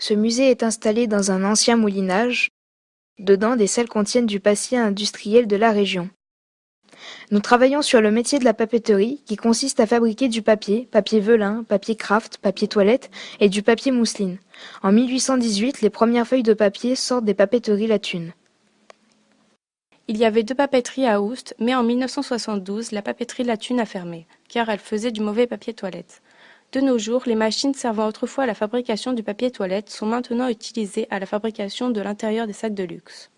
Ce musée est installé dans un ancien moulinage. Dedans, des salles contiennent du papier industriel de la région. Nous travaillons sur le métier de la papeterie, qui consiste à fabriquer du papier, papier velin, papier kraft, papier toilette et du papier mousseline. En 1818, les premières feuilles de papier sortent des papeteries La Thune. Il y avait deux papeteries à Oust, mais en 1972, la papeterie La Thune a fermé, car elle faisait du mauvais papier toilette. De nos jours, les machines servant autrefois à la fabrication du papier toilette sont maintenant utilisées à la fabrication de l'intérieur des sacs de luxe.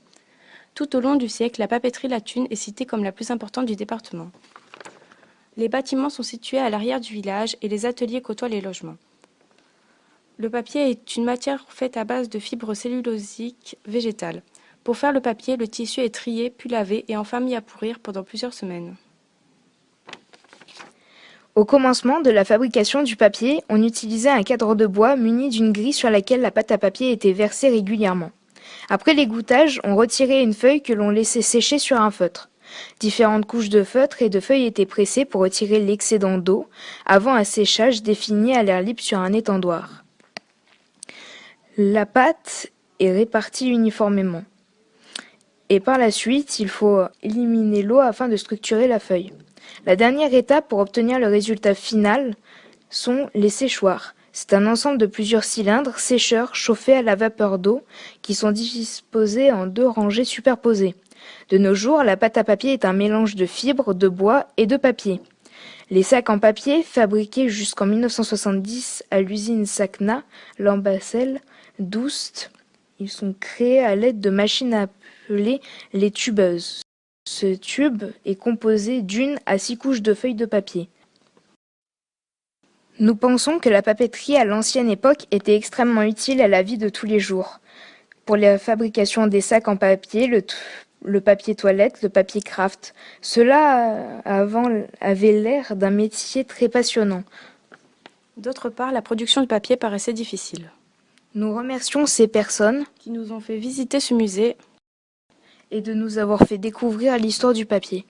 Tout au long du siècle, la papeterie La Thune est citée comme la plus importante du département. Les bâtiments sont situés à l'arrière du village et les ateliers côtoient les logements. Le papier est une matière faite à base de fibres cellulosiques végétales. Pour faire le papier, le tissu est trié, puis lavé et enfin mis à pourrir pendant plusieurs semaines. Au commencement de la fabrication du papier, on utilisait un cadre de bois muni d'une grille sur laquelle la pâte à papier était versée régulièrement. Après l'égouttage, on retirait une feuille que l'on laissait sécher sur un feutre. Différentes couches de feutre et de feuilles étaient pressées pour retirer l'excédent d'eau, avant un séchage défini à l'air libre sur un étendoir. La pâte est répartie uniformément. Et par la suite, il faut éliminer l'eau afin de structurer la feuille. La dernière étape pour obtenir le résultat final sont les séchoirs. C'est un ensemble de plusieurs cylindres sécheurs chauffés à la vapeur d'eau qui sont disposés en deux rangées superposées. De nos jours, la pâte à papier est un mélange de fibres, de bois et de papier. Les sacs en papier, fabriqués jusqu'en 1970 à l'usine Sacna, Lambassel, d'Oust, ils sont créés à l'aide de machines appelées les tubeuses. Ce tube est composé d'une à 6 couches de feuilles de papier. Nous pensons que la papeterie à l'ancienne époque était extrêmement utile à la vie de tous les jours. Pour la fabrication des sacs en papier, le papier toilette, le papier kraft. Cela avant avait l'air d'un métier très passionnant. D'autre part, la production de papier paraissait difficile. Nous remercions ces personnes qui nous ont fait visiter ce musée et de nous avoir fait découvrir l'histoire du papier.